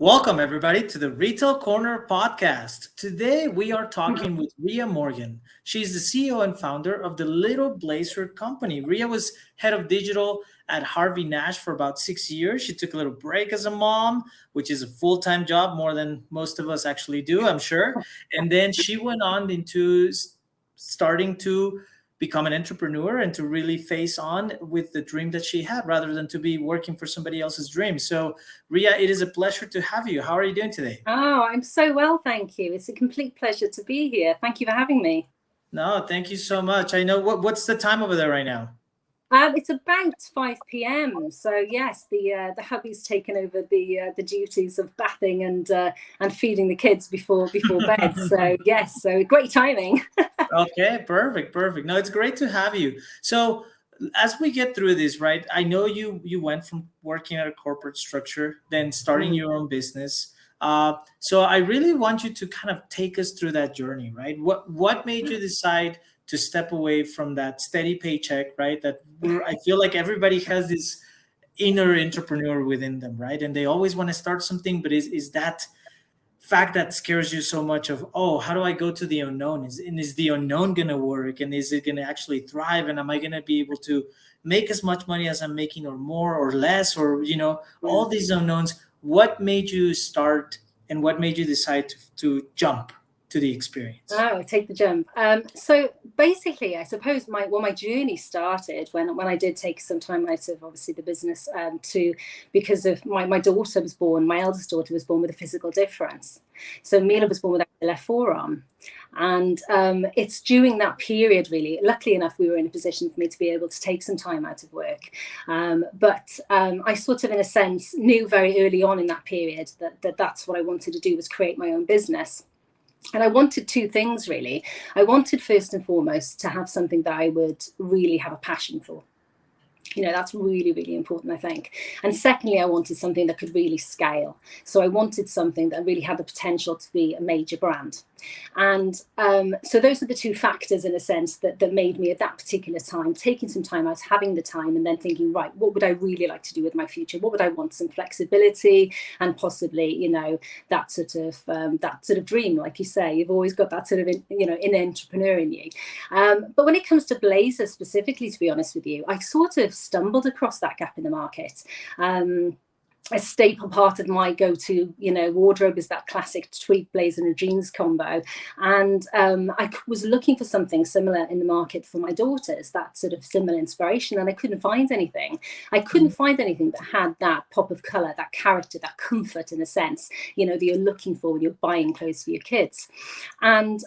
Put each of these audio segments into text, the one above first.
Welcome, everybody, to the Retail Corner podcast. Today, we are talking with Ria Morgan. She's the CEO and founder of the Little Blazer Company. Ria was head of digital at Harvey Nash for about 6 years. She took a little break as a mom, which is a full time job, more than most of us actually do, I'm sure. And then she went on into starting to become an entrepreneur and to really face on with the dream that she had rather than to be working for somebody else's dream. So, Ria, it is a pleasure to have you. How are you doing today? Oh, I'm so well, thank you. It's a complete pleasure to be here. Thank you for having me. No, thank you so much. I know what's the time over there right now? It's about 5 p.m. So yes, the hubby's taken over the duties of bathing and feeding the kids before bed. So yes, so great timing. Okay, perfect, perfect. No, it's great to have you. So, as we get through this, right? I know you went from working at a corporate structure, then starting Mm. your own business. So I really want you to kind of take us through that journey, right? What made you decide to step away from that steady paycheck, right? I feel like everybody has this inner entrepreneur within them, right? And they always want to start something, but is that fact that scares you so much of, oh, how do I go to the unknown, is the unknown going to work, and is it going to actually thrive, and am I going to be able to make as much money as I'm making, or more or less, or all these unknowns. What made you start, and what made you decide to jump to the experience? Oh, take the jump. So basically, I suppose my journey started when I did take some time out of obviously the business to because of my daughter was born. My eldest daughter was born with a physical difference. So Mila was born without the left forearm, and it's during that period really. Luckily enough, we were in a position for me to be able to take some time out of work. But I sort of, in a sense, knew very early on in that period that's what I wanted to do, was create my own business. And I wanted two things really. I wanted first and foremost to have something that I would really have a passion for. That's really, really important, I think. And secondly, I wanted something that could really scale. So I wanted something that really had the potential to be a major brand. And so those are the two factors, in a sense, that made me at that particular time, taking some time out, having the time, and then thinking, right, what would I really like to do with my future? What would I want? Some flexibility, and possibly, that sort of dream, like you say, you've always got that sort of, inner entrepreneur in you. But when it comes to blazers specifically, to be honest with you, I sort of stumbled across that gap in the market. A staple part of my go-to, wardrobe is that classic tweed blazer and a jeans combo. And I was looking for something similar in the market for my daughters, that sort of similar inspiration, and I couldn't find anything. I couldn't find anything that had that pop of color, that character, that comfort, in a sense, that you're looking for when you're buying clothes for your kids. And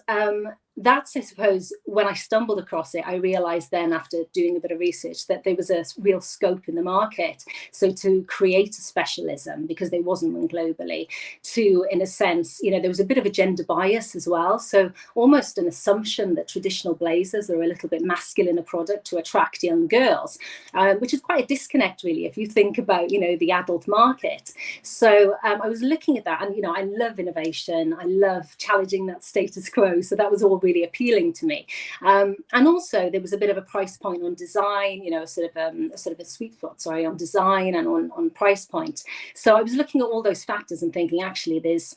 that's, I suppose, when I stumbled across it, I realized then, after doing a bit of research, that there was a real scope in the market. So to create a specialism, because there wasn't one globally, to, in a sense, there was a bit of a gender bias as well. So almost an assumption that traditional blazers are a little bit masculine a product to attract young girls, which is quite a disconnect, really, if you think about, the adult market. So I was looking at that, and, I love innovation. I love challenging that status quo. So that was all really appealing to me, and also there was a bit of a price point on design, a sort of a sweet spot, sorry, on design and on price point. So I was looking at all those factors and thinking, actually, there's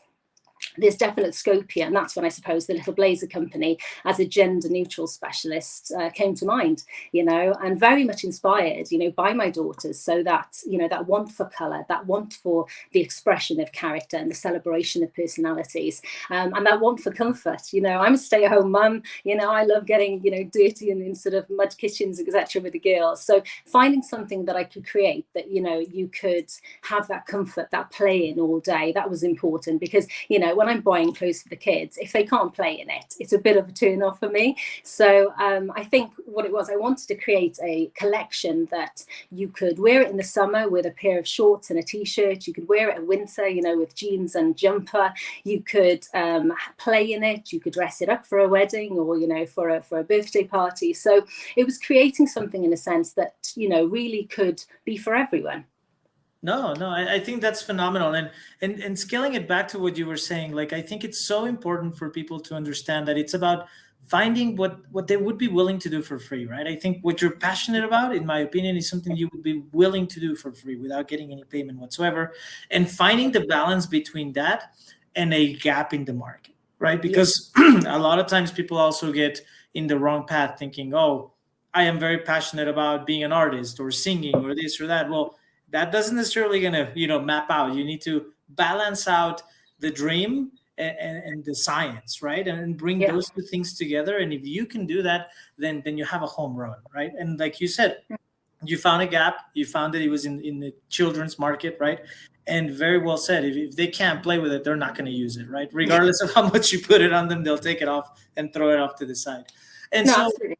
definite scope here. And that's when I suppose the Little Blazer Company, as a gender neutral specialist, came to mind, and very much inspired, by my daughters. So that, that want for color, that want for the expression of character and the celebration of personalities, and that want for comfort. I'm a stay-at-home mum, I love getting, dirty and in sort of mud kitchens, etc., with the girls. So finding something that I could create that, you could have that comfort, that play in all day, that was important, because, when I'm buying clothes for the kids, if they can't play in it, it's a bit of a turn off for me. So I think what it was, I wanted to create a collection that you could wear it in the summer with a pair of shorts and a t-shirt. You could wear it in winter, with jeans and jumper. You could play in it. You could dress it up for a wedding, or, for a birthday party. So it was creating something, in a sense, that, really could be for everyone. No, no, I think that's phenomenal. And scaling it back to what you were saying, like, I think it's so important for people to understand that it's about finding what they would be willing to do for free, right? I think what you're passionate about, in my opinion, is something you would be willing to do for free without getting any payment whatsoever, and finding the balance between that and a gap in the market, right? Yeah. Because a lot of times people also get in the wrong path thinking, oh, I am very passionate about being an artist or singing or this or that. Well, that doesn't necessarily gonna, map out. You need to balance out the dream and the science, right? And bring Yeah. those two things together. And if you can do that, then you have a home run, right? And like you said, you found a gap. You found that it was in the children's market, right? And very well said. If they can't play with it, they're not going to use it, right? Regardless of how much you put it on them, they'll take it off and throw it off to the side. And No, so, absolutely.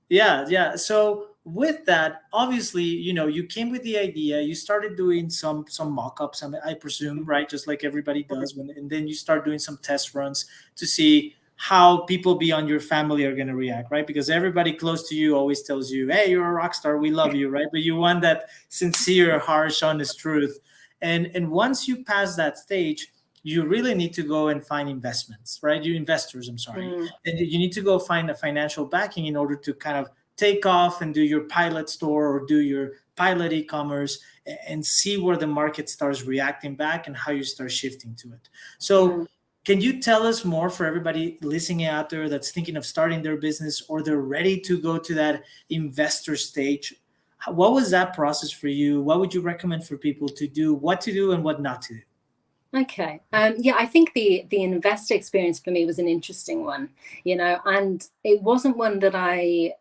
yeah, yeah. So with that, obviously, you came with the idea. You started doing some mock-ups, I presume, right? Just like everybody does. And then you start doing some test runs to see how people beyond your family are going to react, right? Because everybody close to you always tells you, "Hey, you're a rock star. We love you," right? But you want that sincere, harsh, honest truth. And once you pass that stage, you really need to go and find investments, right? You investors, I'm sorry, Mm. and you need to go find a financial backing in order to kind of take off and do your pilot store or do your pilot e-commerce and see where the market starts reacting back and how you start shifting to it. So Mm. can you tell us more for everybody listening out there that's thinking of starting their business or they're ready to go to that investor stage? What was that process for you? What would you recommend for people to do, what to do and what not to do? Okay. Yeah, I think the investor experience for me was an interesting one, and it wasn't one that I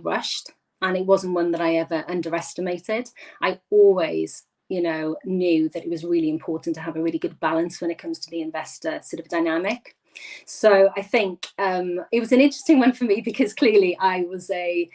rushed, and it wasn't one that I ever underestimated. I always, knew that it was really important to have a really good balance when it comes to the investor sort of dynamic. So I think it was an interesting one for me because clearly I was a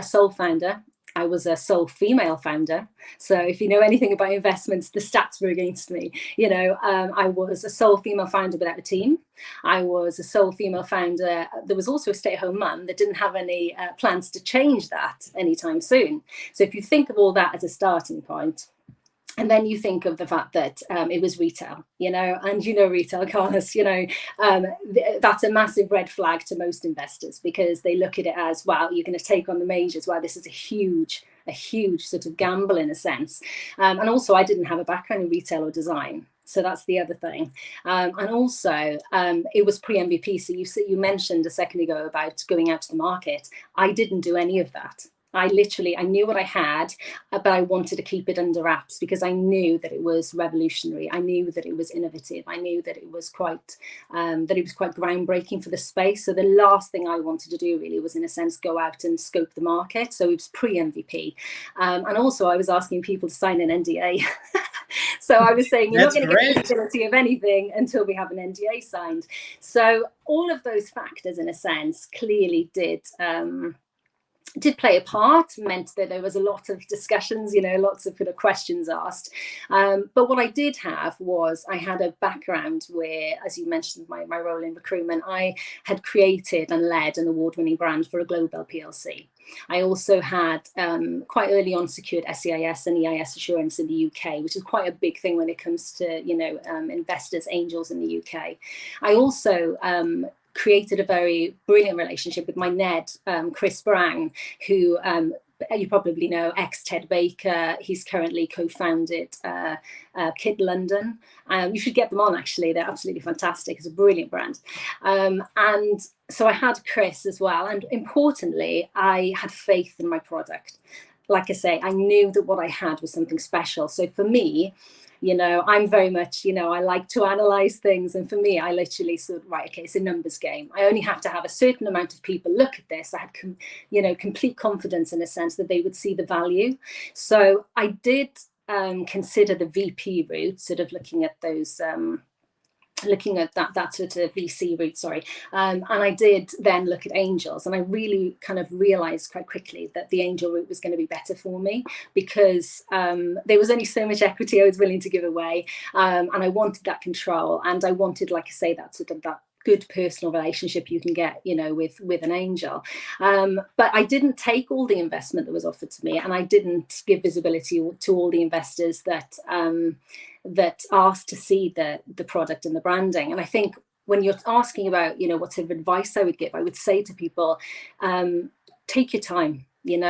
sole founder. I was a sole female founder. So if you know anything about investments, the stats were against me. I was a sole female founder without a team. I was a sole female founder. There was also a stay-at-home mum that didn't have any plans to change that anytime soon. So if you think of all that as a starting point, and then you think of the fact that it was retail, and retail, Carlos, that's a massive red flag to most investors because they look at it as, wow, you're going to take on the majors. Wow, this is a huge sort of gamble in a sense. And also, I didn't have a background in retail or design. So that's the other thing. And also, it was pre-MVP. So you mentioned a second ago about going out to the market. I didn't do any of that. I knew what I had, but I wanted to keep it under wraps because I knew that it was revolutionary. I knew that it was innovative. I knew that it was quite groundbreaking for the space. So the last thing I wanted to do really was, in a sense, go out and scope the market. So it was pre-MVP. And also I was asking people to sign an NDA. So I was saying, you're not going to get visibility of anything until we have an NDA signed. So all of those factors, in a sense, clearly did play a part, meant that there was a lot of discussions, lots of kind of questions asked. But what I did have was I had a background where, as you mentioned, my role in recruitment, I had created and led an award-winning brand for a global PLC. I also had quite early on secured SEIS and EIS assurance in the UK, which is quite a big thing when it comes to, investors, angels in the UK. I also created a very brilliant relationship with my Ned, Chris Brown, who you probably know, ex-Ted Baker. He's currently co-founded Kit London. You should get them on, actually. They're absolutely fantastic. It's a brilliant brand. And so I had Chris as well. And importantly, I had faith in my product. Like I say, I knew that what I had was something special. So for me, I'm very much, I like to analyze things. And for me, I literally sort of, right, okay, it's a numbers game. I only have to have a certain amount of people look at this. I had, complete confidence in a sense that they would see the value. So I did consider the VP route, sort of looking at those looking at that sort of VC route, and I did then look at angels, and I really kind of realized quite quickly that the angel route was going to be better for me because there was only so much equity I was willing to give away, and I wanted that control, and I wanted, like I say, that sort of that good personal relationship you can get, with an angel. But I didn't take all the investment that was offered to me, and I didn't give visibility to all the investors that asked to see the product and the branding. And I think when you're asking about, what sort of advice I would give, I would say to people, take your time.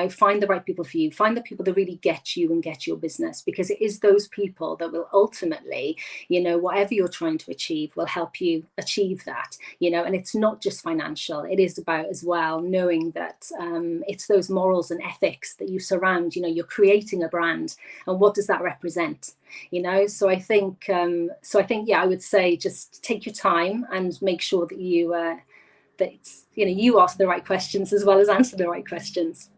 Find the right people for you, find the people that really get you and get your business, because it is those people that will ultimately, whatever you're trying to achieve, will help you achieve that. And it's not just financial, it is about as well knowing that it's those morals and ethics that you surround. You're creating a brand, and what does that represent? So I think yeah, I would say just take your time and make sure that you you ask the right questions as well as answer the right questions.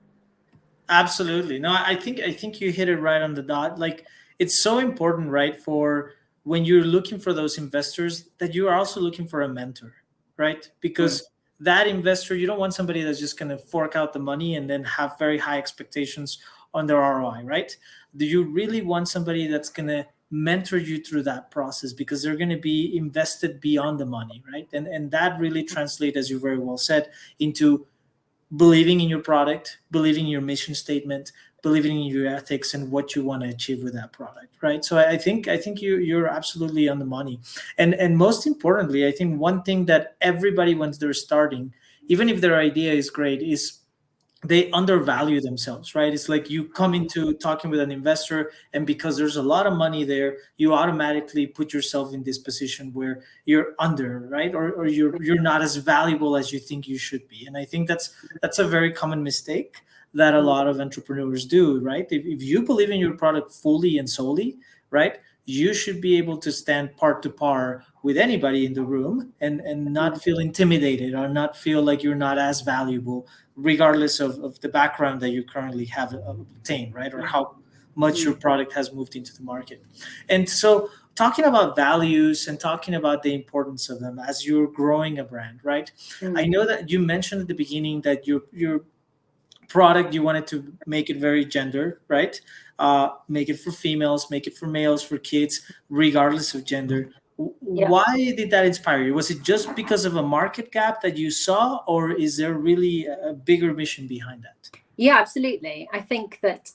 Absolutely. No, I think you hit it right on the dot. Like, it's so important, right? For when you're looking for those investors, that you are also looking for a mentor, right? Mm. Because that investor, you don't want somebody that's just going to fork out the money and then have very high expectations on their ROI, right? Do you really want somebody that's going to mentor you through that process, because they're going to be invested beyond the money, right? And that really translates, as you very well said, into believing in your product, believing in your mission statement, believing in your ethics and what you want to achieve with that product, right? So I think you're absolutely on the money. And most importantly, I think one thing that everybody, once they're starting, even if their idea is great, is they undervalue themselves, right? It's like you come into talking with an investor, and because there's a lot of money there, you automatically put yourself in this position where you're under, right? Or you're not as valuable as you think you should be. And I think that's a very common mistake that a lot of entrepreneurs do, right? If you believe in your product fully and solely, right, you should be able to stand part to par with anybody in the room, and not feel intimidated or not feel like you're not as valuable, regardless of the background that you currently have obtained, right? Or how much your product has moved into the market. And so, talking about values and talking about the importance of them as you're growing a brand, right? I Mm. know that you mentioned at the beginning that your product, you wanted to make it very gender, right? Make it for females, make it for males, for kids, regardless of gender. Yeah. Why did that inspire you? Was it just because of a market gap that you saw, or is there really a bigger mission behind that? Yeah, absolutely. I think that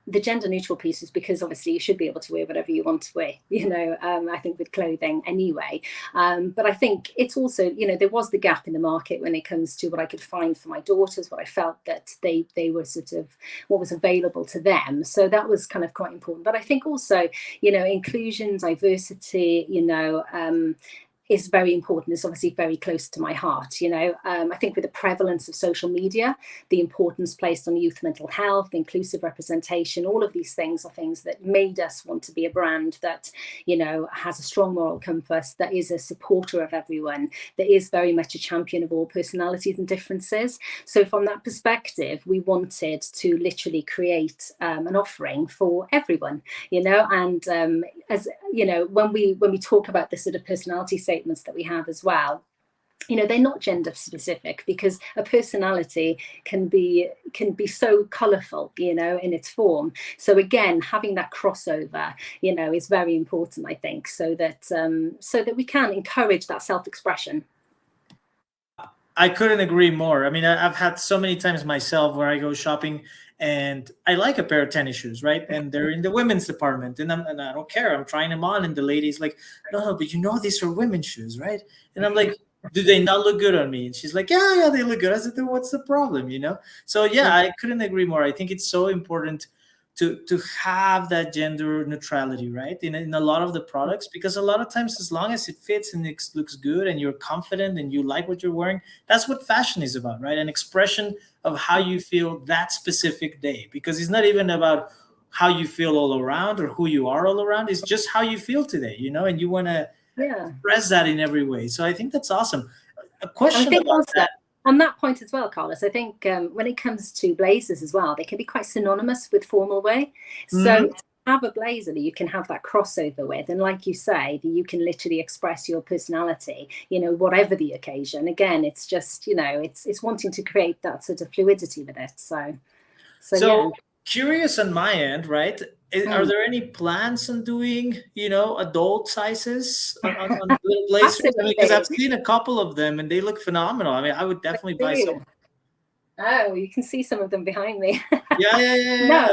the gender neutral piece is because obviously you should be able to wear whatever you want to wear, I think with clothing anyway. But I think it's also, there was the gap in the market when it comes to what I could find for my daughters, what I felt that they were sort of what was available to them. So that was kind of quite important. But I think also, inclusion, diversity, is very important. It's obviously very close to my heart. I think with the prevalence of social media, the importance placed on youth mental health, inclusive representation, all of these things are things that made us want to be a brand that, has a strong moral compass, that is a supporter of everyone, that is very much a champion of all personalities and differences. So from that perspective, we wanted to literally create an offering for everyone, and as when we talk about the sort of personality statements that we have as well, they're not gender specific, because a personality can be so colorful, in its form. So again, having that crossover, is very important, I think, so that we can encourage that self-expression. I couldn't agree more. I mean, I've had so many times myself where I go shopping and I like a pair of tennis shoes, right? And they're in the women's department, and I don't care. I'm trying them on, and the lady's like, "No, no, but these are women's shoes, right?" And I'm like, "Do they not look good on me?" And she's like, "Yeah, yeah, they look good." I said, "Then what's the problem?" So yeah, I couldn't agree more. I think it's so important to have that gender neutrality, right, in a lot of the products, because a lot of times, as long as it fits and it looks good and you're confident and you like what you're wearing, that's what fashion is about, right? An expression of how you feel that specific day, because it's not even about how you feel all around or who you are all around. It's just how you feel today, and you want to Yeah. express that in every way. So I think that's awesome. A I question think about also that. on that point as well, Carlos, I think when it comes to blazers as well, they can be quite synonymous with formal wear. So Mhm. to have a blazer that you can have that crossover with, and like you say, that you can literally express your personality, whatever the occasion. Again, it's just, it's wanting to create that sort of fluidity with it. So yeah. So curious on my end, right? Are Mm. there any plans on doing, adult sizes on little blazers? I mean, because Absolutely. I've seen a couple of them and they look phenomenal. I mean, I would definitely buy some. Oh, you can see some of them behind me. Yeah, yeah, yeah, yeah, No,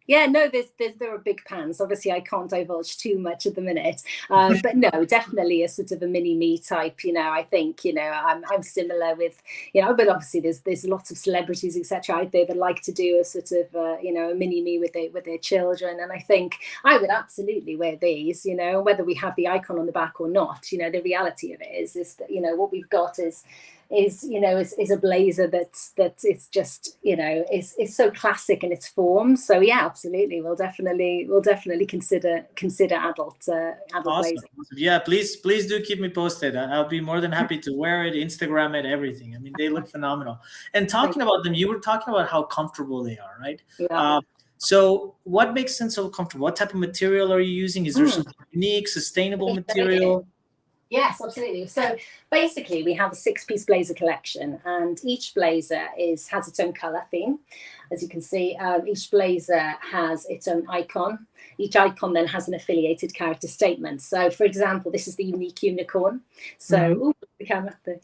yeah. Yeah, no, there are big pans. Obviously, I can't divulge too much at the minute, but no, definitely a sort of a mini me type. I think I'm similar with but obviously there's lots of celebrities etc. out there that like to do a sort of a mini me with their children, and I think I would absolutely wear these. Whether we have the icon on the back or not. The reality of it is that what we've got is a blazer that is just is so classic in its form. So yeah, absolutely, we'll definitely consider adult Awesome. blazer. Yeah, please do keep me posted. I'll be more than happy to wear it, Instagram it, everything. I mean, they look phenomenal. And talking about them, you were talking about how comfortable they are, right? Yeah. Uh, so what makes them so comfortable? What type of material are you using? Is there something unique, sustainable material? Yes, absolutely. So basically, we have a 6-piece blazer collection, and each blazer has its own color theme. As you can see, each blazer has its own icon. Each icon then has an affiliated character statement. So, for example, this is the unique unicorn. So, the camera. The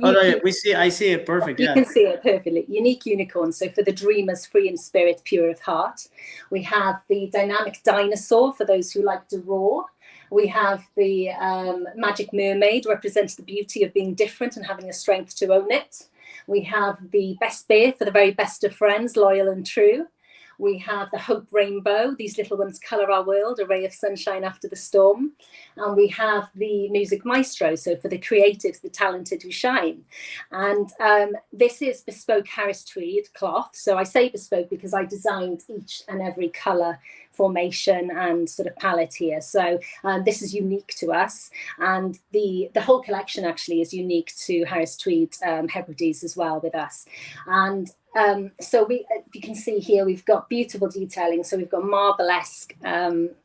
Oh, no, yeah, unique, I see it perfect. you Yeah. can see it perfectly. Unique unicorn. So for the dreamers, free in spirit, pure of heart. We have the dynamic dinosaur for those who like to roar. We have the magic mermaid, represents the beauty of being different and having the strength to own it. We have the best bear for the very best of friends, loyal and true. We have the hope rainbow. These little ones color our world, a ray of sunshine after the storm. And we have the music maestro, so for the creatives, the talented who shine. And this is bespoke Harris tweed cloth. So I say bespoke because I designed each and every color formation and sort of palette here. So this is unique to us. And the whole collection actually is unique to Harris Tweed Hebrides as well with us. And so you can see here, we've got beautiful detailing. So we've got marble-esque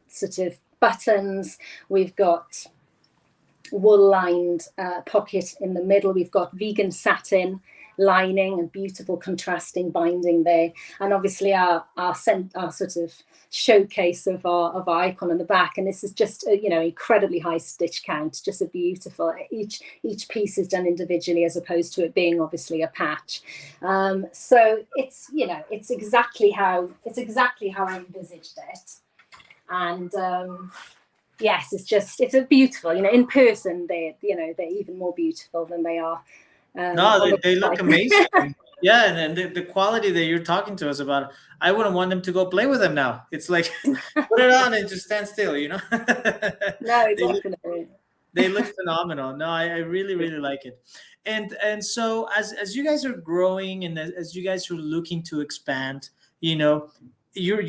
sort of buttons. We've got wool-lined pocket in the middle. We've got vegan satin lining and beautiful contrasting binding there. And obviously our sort of showcase of our icon on the back. And this is just incredibly high stitch count, just a beautiful, each piece is done individually as opposed to it being obviously a patch. So it's exactly how I envisaged it. And yes, it's a beautiful, in person they're even more beautiful than they are. No, they look amazing. Yeah, and then the quality that you're talking to us about, I wouldn't want them to go play with them now. It's like put it on and just stand still, No, definitely. They look phenomenal. No, I really, really like it. And so as you guys are growing and as you guys are looking to expand, you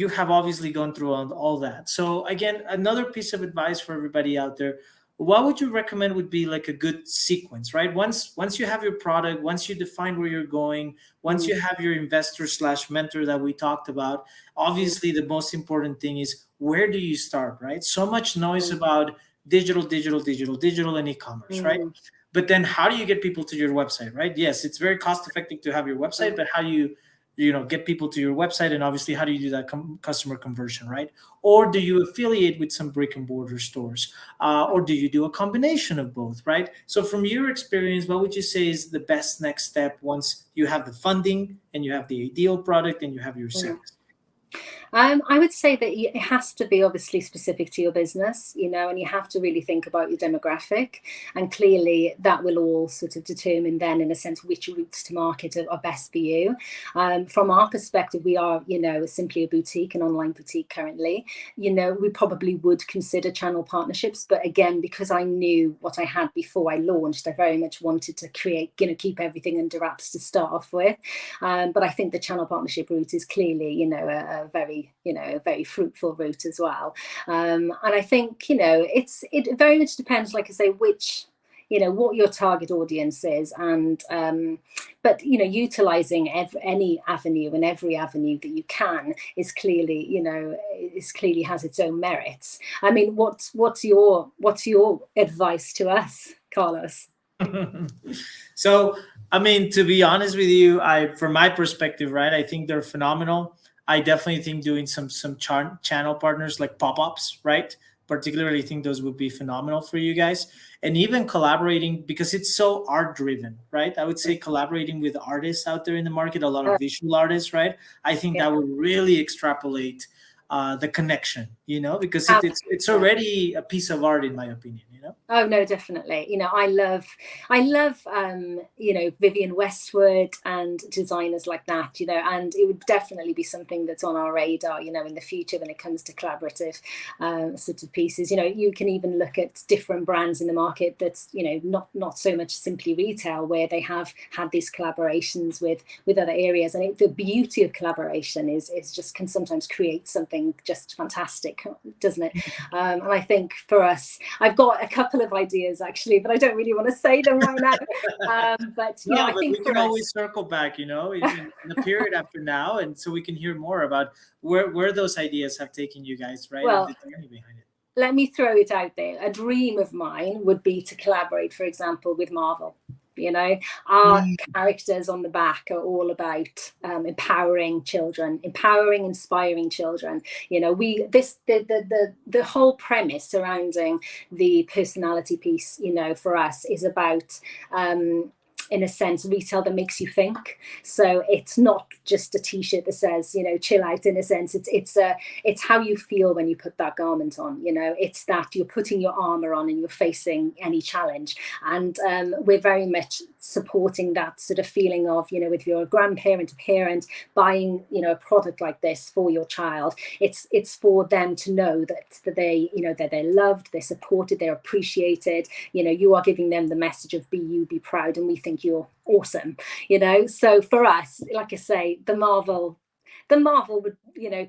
have obviously gone through all that. So again, another piece of advice for everybody out there, what would you recommend would be like a good sequence, right? Once you have your product, once you define where you're going, once you have your investor slash mentor that we talked about, obviously the most important thing is where do you start, right? So much noise about digital and e-commerce, right? But then how do you get people to your website, right? Yes, it's very cost effective to have your website, but how do you get people to your website, and obviously how do you do that customer conversion, right? Or do you affiliate with some brick and mortar stores, or do you do a combination of both, right? So from your experience, what would you say is the best next step once you have the funding and you have the ideal product and you have your sales? I would say that it has to be obviously specific to your business, and you have to really think about your demographic. And clearly that will all sort of determine then, in a sense, which routes to market are best for you. From our perspective, we are, simply a boutique, an online boutique currently. We probably would consider channel partnerships. But again, because I knew what I had before I launched, I very much wanted to keep everything under wraps to start off with. But I think the channel partnership route is clearly, a very fruitful route as well. And I think, it very much depends, like I say, which, what your target audience is. And, but, utilizing any avenue and every avenue that you can is clearly, has its own merits. I mean, what's your advice to us, Carlos? So, I mean, to be honest with you, from my perspective, right, I think they're phenomenal. I definitely think doing some channel partners like pop-ups, right? Particularly, I think those would be phenomenal for you guys. And even collaborating, because it's so art driven, right? I would say collaborating with artists out there in the market, a lot of visual artists, right? I think that would really extrapolate the connection, because it's already a piece of art, in my opinion. Oh no, definitely. I love Vivienne Westwood and designers like that, and it would definitely be something that's on our radar, in the future when it comes to collaborative sort of pieces. You can even look at different brands in the market that's, not so much simply retail, where they have had these collaborations with other areas. And the beauty of collaboration is just can sometimes create something just fantastic, doesn't it? And I think for us, I've got a couple of ideas actually, but I don't really want to say them right now. But no, I but think we can always circle back, in the period after now, and so we can hear more about where those ideas have taken you guys, right? Well, and the journey behind it. Let me throw it out there. A dream of mine would be to collaborate, for example, with Marvel. Our characters on the back are all about empowering children, inspiring children. The whole premise surrounding the personality piece, for us is about in a sense, retail that makes you think. So it's not just a T-shirt that says, chill out. In a sense, it's how you feel when you put that garment on. It's that you're putting your armor on and you're facing any challenge. And we're very much supporting that sort of feeling of, if you're a grandparent, a parent buying, a product like this for your child, it's for them to know that they, that they're loved, they're supported, they're appreciated. You are giving them the message of be you, be proud, and we think you're awesome. So for us, like I say, the Marvel would,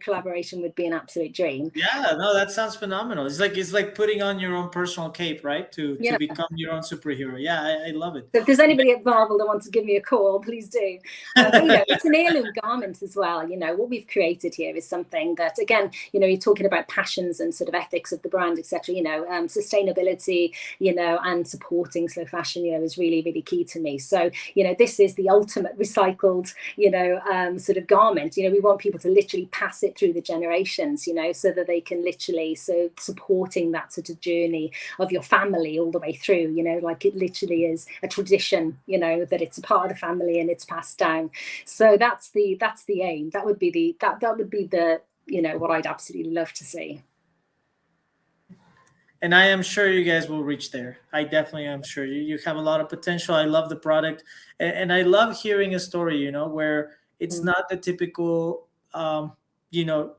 collaboration would be an absolute dream. Yeah, no, that sounds phenomenal. It's like putting on your own personal cape, right? To Yeah. become your own superhero. Yeah, I love it. So if there's anybody at Marvel that wants to give me a call, please do. But, it's an heirloom garment as well. What we've created here is something that, again, you're talking about passions and sort of ethics of the brand, etc. Sustainability, and supporting slow fashion, is really, really key to me. So, this is the ultimate recycled, sort of garment. We want people to literally pass it through the generations, so that they can literally, so supporting that sort of journey of your family all the way through, like it literally is a tradition, that it's a part of the family and it's passed down. So that's the aim. That would be the what I'd absolutely love to see. And I am sure you guys will reach there. I definitely am sure you have a lot of potential. I love the product, and I love hearing a story, where it's not the typical, you know,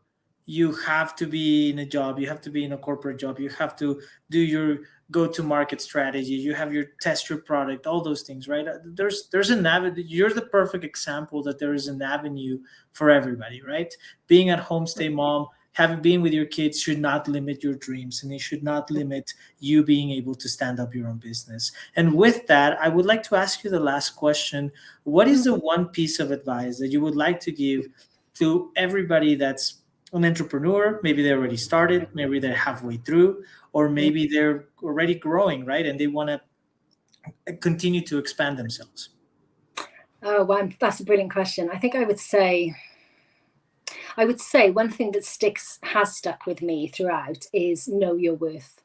you have to be in a job, you have to be in a corporate job, you have to do your go-to-market strategy, you have your test your product, all those things, right? There's an avenue. You're the perfect example that there is an avenue for everybody, right? Being at home, stay mom, having been with your kids should not limit your dreams, and it should not limit you being able to stand up your own business. And with that, I would like to ask you the last question. What is the one piece of advice that you would like to give to everybody that's an entrepreneur? Maybe they already started, maybe they're halfway through, or maybe they're already growing, right? And they want to continue to expand themselves. Oh, wow, that's a brilliant question. I think I would say one thing that has stuck with me throughout is know your worth.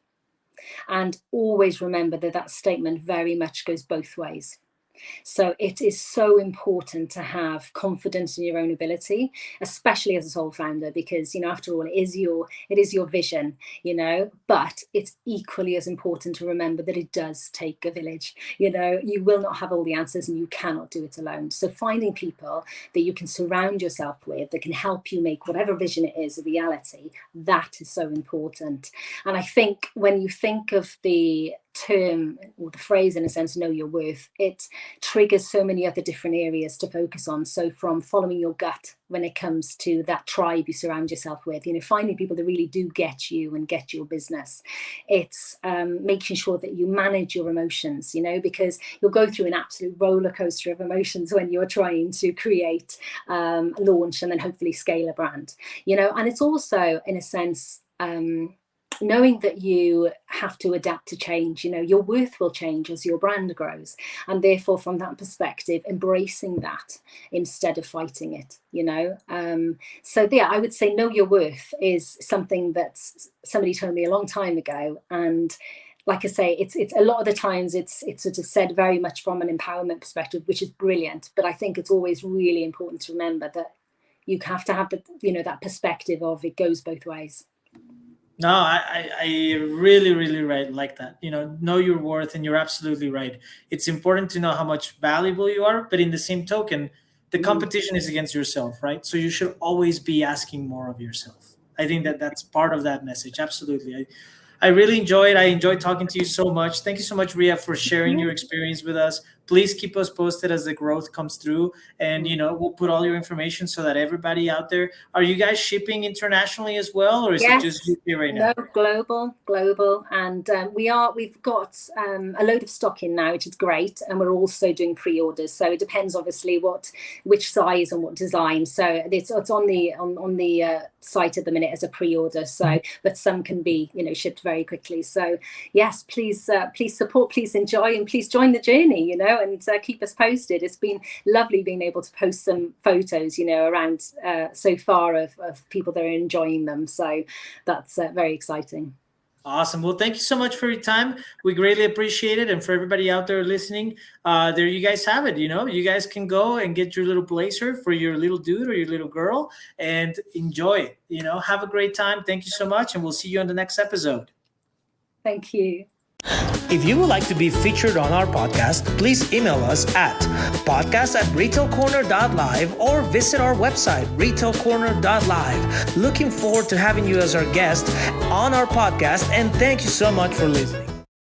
And always remember that statement very much goes both ways. So it is so important to have confidence in your own ability, especially as a sole founder, because, after all, it is your vision, but it's equally as important to remember that it does take a village. You will not have all the answers and you cannot do it alone. So finding people that you can surround yourself with that can help you make whatever vision it is a reality, that is so important. And I think when you think of the term or the phrase, in a sense, know your worth, it triggers so many other different areas to focus on. So from following your gut when it comes to that tribe you surround yourself with, finding people that really do get you and get your business. It's making sure that you manage your emotions, because you'll go through an absolute roller coaster of emotions when you're trying to create, launch, and then hopefully scale a brand, and it's also, in a sense, knowing that you have to adapt to change. Your worth will change as your brand grows, and therefore from that perspective, embracing that instead of fighting it. So yeah, I would say know your worth is something that somebody told me a long time ago, and like I say, it's a lot of the times it's sort of said very much from an empowerment perspective, which is brilliant, but I think it's always really important to remember that you have to have the, that perspective of it goes both ways. No, I really, really right like that. Know your worth, and you're absolutely right. It's important to know how much valuable you are, but in the same token, the competition is against yourself, right? So you should always be asking more of yourself. I think that that's part of that message. Absolutely. I really enjoyed. I enjoyed talking to you so much. Thank you so much, Ria, for sharing your experience with us. Please keep us posted as the growth comes through, and we'll put all your information so that everybody out there. Are you guys shipping internationally as well, or is it just Yes. UK right No, now? global, and we've got a load of stock in now, which is great, and we're also doing pre-orders. So it depends, obviously, which size and what design. So it's on the site at the minute as a pre-order. So, but some can be shipped very quickly. So yes, please support, please enjoy, and please join the journey. And keep us posted. It's been lovely being able to post some photos, around so far of people that are enjoying them. So that's very exciting. Awesome. Well, thank you so much for your time. We greatly appreciate it. And for everybody out there listening, there you guys have it. You guys can go and get your little blazer for your little dude or your little girl and enjoy it. Have a great time. Thank you so much. And we'll see you on the next episode. Thank you. If you would like to be featured on our podcast, please email us at podcast@retailcorner.live or visit our website, retailcorner.live. Looking forward to having you as our guest on our podcast, and thank you so much for listening.